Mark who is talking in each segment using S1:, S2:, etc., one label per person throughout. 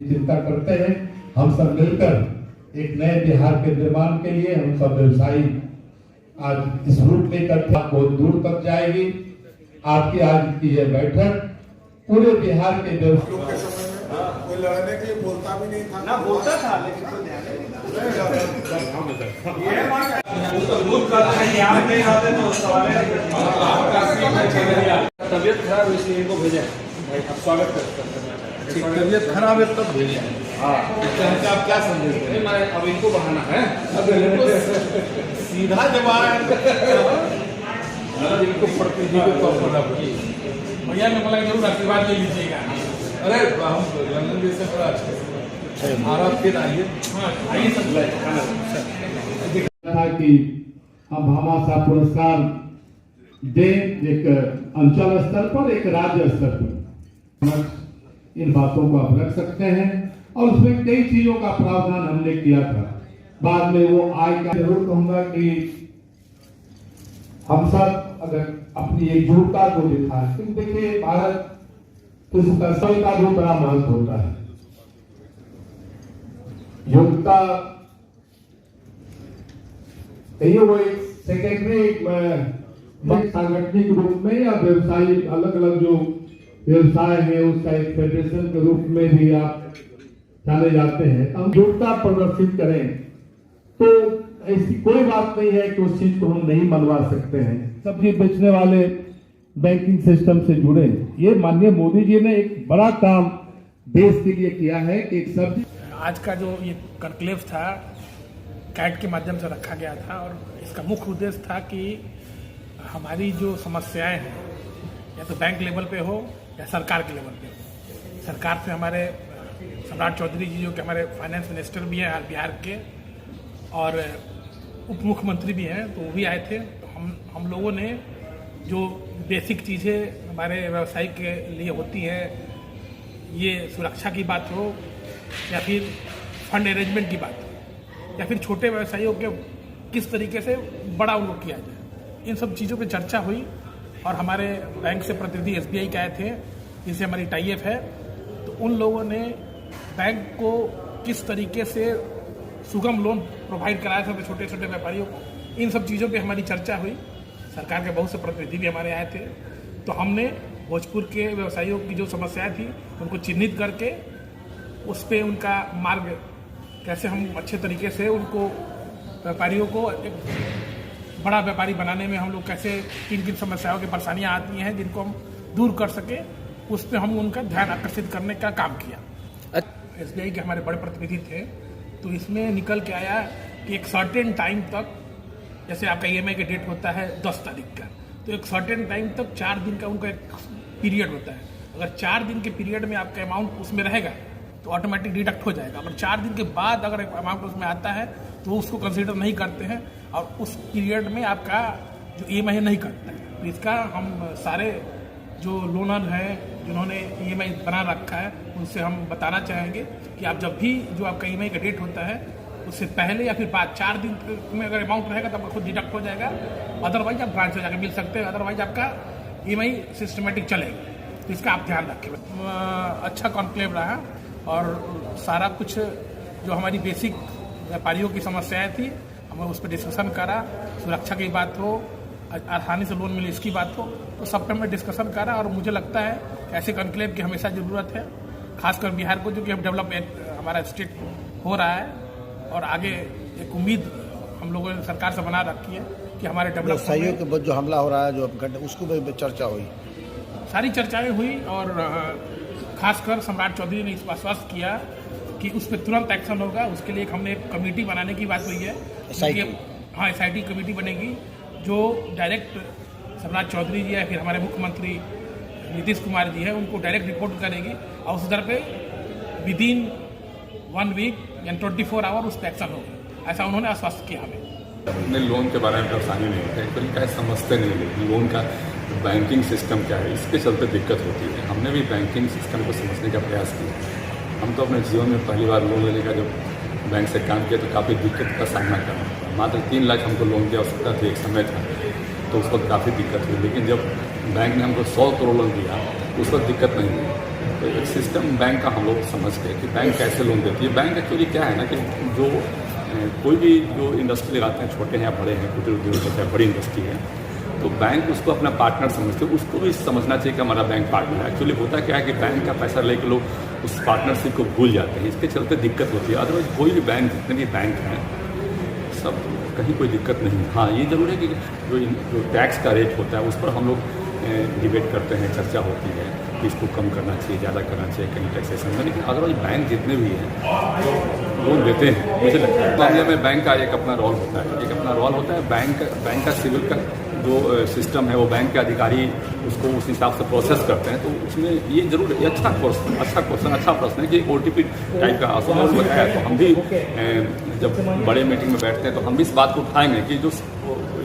S1: चिंता करते हैं। हम सब मिलकर एक नए बिहार के निर्माण के लिए हम सब व्यवसायी आज इस रूट लेकर बहुत दूर तक जाएगी। आपकी आज की यह बैठक पूरे बिहार के व्यवसायियों
S2: के समय में कोई लड़ने के लिए बोलता भी नहीं था
S3: ना बोलता था, लेकिन कोई ध्यान नहीं तबियत खराब इसलिए इनको भेजे। स्वागत करते हैं।
S2: तबियत खराब है तब भेजे।
S3: हाँ,
S2: आप क्या समझे?
S3: अब इनको बहाना है,
S2: सीधा जवाब
S3: इनको प्रतिनिधि को तौर पर
S2: भैया ने बोला जरूर आशीर्वाद ले लीजिएगा। अरे हम लंदन जैसे बड़ा अच्छा भारत के आइए। हाँ आइए सब
S1: था कि हम भामाशाह पुरस्कार दें एक अंचल स्तर पर, एक राज्य स्तर पर। इन बातों को आप रख सकते हैं और उसमें कई चीजों का प्रावधान हमने किया था। बाद में वो आय का जरूर कहूंगा कि हम सब अगर अपनी एकजुटता को दिखाएं, क्योंकि देखिए भारत तो समय का भी बड़ा महत्व होता है। योग्यता कहिए वो एक सेकेंडरी सांगठनिक रूप में या व्यवसायी अलग अलग जो व्यवसाय है उसका एक फेडरेशन के रूप में भी आप जाने जाते हैं। हम योग्यता प्रदर्शित करें तो ऐसी कोई बात नहीं है कि उस चीज को हम नहीं मनवा सकते हैं। सब्जी बेचने वाले बैंकिंग सिस्टम से जुड़े, ये माननीय मोदी जी ने एक बड़ा काम देश के लिए किया है कि एक सब्जी।
S4: आज का जो ये कॉन्क्लेव था कैट के माध्यम से रखा गया था और इसका मुख्य उद्देश्य था कि हमारी जो समस्याएं हैं या तो बैंक लेवल पे हो या सरकार के लेवल पे हो। सरकार से हमारे सम्राट चौधरी जी जो कि हमारे फाइनेंस मिनिस्टर भी हैं बिहार के और उप मुख्यमंत्री भी हैं, तो वो भी आए थे। तो हम लोगों ने जो बेसिक चीज़ें हमारे व्यवसाय के लिए होती हैं, ये सुरक्षा की बात हो या फिर फंड अरेंजमेंट की बात हो या फिर छोटे व्यवसायियों के किस तरीके से बड़ा उनको किया जाए, इन सब चीज़ों पे चर्चा हुई। और हमारे बैंक से प्रतिनिधि SBI के आए थे जिनसे हमारी टाई-अप है, तो उन लोगों ने बैंक को किस तरीके से सुगम लोन प्रोवाइड कराया था छोटे छोटे व्यापारियों को, इन सब चीज़ों पे हमारी चर्चा हुई। सरकार के बहुत से प्रतिनिधि भी हमारे आए थे। तो हमने भोजपुर के व्यवसायियों की जो समस्याएं थी उनको चिन्हित करके उस पर उनका मार्ग कैसे हम अच्छे तरीके से उनको व्यापारियों को एक बड़ा व्यापारी बनाने में हम लोग कैसे किन किन समस्याओं की परेशानियां आती हैं जिनको हम दूर कर सके, उस पर हम उनका ध्यान आकर्षित करने का काम किया। SBI के हमारे बड़े प्रतिनिधि थे, तो इसमें निकल के आया कि एक सर्टेन टाइम तक, जैसे आपका EMI का डेट होता है 10 तारीख का, तो एक सर्टेन टाइम तक 4 दिन का उनका एक पीरियड होता है। अगर 4 दिन के पीरियड में आपका अमाउंट उसमें रहेगा तो ऑटोमेटिक डिडक्ट हो जाएगा। अगर 4 दिन के बाद अगर अमाउंट उसमें आता है तो उसको कंसीडर नहीं करते हैं और उस पीरियड में आपका जो EMI नहीं करता है। तो इसका हम सारे जो लोनर हैं जिन्होंने EMI बना रखा है उनसे हम बताना चाहेंगे कि आप जब भी जो आपका EMI का डेट होता है उससे पहले या फिर बाद 4 दिन में अगर अमाउंट रहेगा तब खुद डिडक्ट हो जाएगा। अदरवाइज आप ब्रांच से जाकर मिल सकते हैं, अदरवाइज आपका EMI सिस्टमेटिक चलेगा। तो इसका आप ध्यान रखें। अच्छा कॉन्क्लेव रहा और सारा कुछ जो हमारी बेसिक व्यापारियों की समस्याएं थी हमें उस पर डिस्कशन करा। सुरक्षा की बात हो, आसानी से लोन मिले इसकी बात हो, तो सब पे हमने डिस्कशन करा। और मुझे लगता है कि ऐसे कॉन्क्लेव की हमेशा ज़रूरत है, खासकर बिहार को जो कि अब डेवलपमेंट हमारा स्टेट हो रहा है और आगे एक उम्मीद हम लोगों ने सरकार से बना रखी है कि हमारे
S5: व्यवसायियों के ऊपर जो हमला हो रहा है जो उसको भी चर्चा हुई,
S4: सारी चर्चाएं हुई। और खासकर सम्राट चौधरी ने इस पर आश्वस्त किया कि उस पर तुरंत एक्शन होगा। उसके लिए हमने एक कमेटी बनाने की बात हुई है। हाँ, SIT कमेटी बनेगी जो डायरेक्ट सम्राट चौधरी जी या फिर हमारे मुख्यमंत्री नीतीश कुमार जी है उनको डायरेक्ट रिपोर्ट करेगी और उस दर पे विदिन 1 वीक या 24 आवर उस पर एक्शन होगा, ऐसा उन्होंने आश्वस्त किया हमें।
S6: अपने लोन के बारे में परेशानी नहीं है, कोई क्या समझते नहीं लोन का बैंकिंग सिस्टम क्या है, इसके चलते दिक्कत होती है। हमने भी बैंकिंग सिस्टम को समझने का प्रयास किया। हम तो अपने जीवन में पहली बार लोन लेने का जब बैंक से काम किया तो काफ़ी दिक्कत का सामना करना पड़ा। मात्र 3 लाख हमको लोन की आवश्यकता थी, एक समय था, तो उस वक्त काफ़ी दिक्कत हुई। लेकिन जब बैंक ने हमको 100 करोड़ लोन दिया उस वक्त दिक्कत नहीं हुई। तो एक सिस्टम बैंक का हम लोग समझते हैं कि बैंक कैसे लोन देती है। बैंक एक्चुअली क्या है ना कि जो कोई भी जो इंडस्ट्री लगाते हैं, छोटे हैं या बड़े हैं, कुटीर उद्योग होता है, बड़ी इंडस्ट्री है, तो बैंक उसको अपना पार्टनर समझते हैं। उसको भी समझना चाहिए कि हमारा बैंक पार्टनर है। एक्चुअली होता क्या है कि बैंक का पैसा लेके लोग उस पार्टनरशिप को भूल जाते हैं, इसके चलते दिक्कत होती है। अदरवाइज कोई भी बैंक, जितने भी बैंक हैं, सब कहीं कोई दिक्कत नहीं है। हाँ, ये जरूर है कि जो टैक्स का रेट होता है उस पर हम लोग डिबेट करते हैं, चर्चा होती है कि इसको कम करना चाहिए, ज़्यादा करना चाहिए कहीं टैक्सेशन में। लेकिन अदरवाइज बैंक जितने भी हैं लोन देते हैं, मुझे लगता है मामले में बैंक का एक अपना रोल होता है। एक अपना रोल होता है बैंक का सिविल का जो सिस्टम है, वो बैंक के अधिकारी उसको उस हिसाब से प्रोसेस करते हैं। तो उसमें ये जरूर ये अच्छा प्रश्न है कि OTP टाइप का असुल बताया। तो हम भी जब बड़े मीटिंग में बैठते हैं तो हम भी इस बात को उठाएंगे कि जो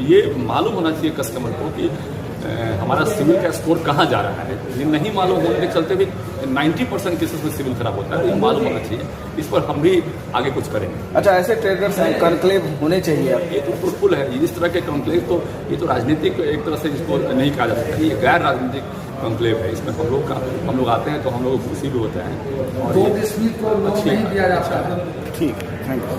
S6: ये मालूम होना चाहिए कस्टमर को कि हमारा सिविल का स्कोर कहाँ जा रहा है। ये नहीं मालूम होने के चलते भी 90% केसेस में सिविल खराब होता है। ये मालूम होना चाहिए, इस पर हम भी आगे कुछ करेंगे।
S5: अच्छा, ऐसे ट्रेडर्स कॉन्क्लेव होने चाहिए।
S6: ये तो फ्रूटफुल है। इस तरह के कॉन्क्लेव तो ये तो राजनीतिक एक तरह से इसको नहीं कहा जा सकता। ये गैर राजनीतिक कॉन्क्लेव है। इसमें हम लोग आते हैं तो हम लोग को खुशी भी होता है और
S5: तो
S6: अच्छी
S5: ठीक है, थैंक यू।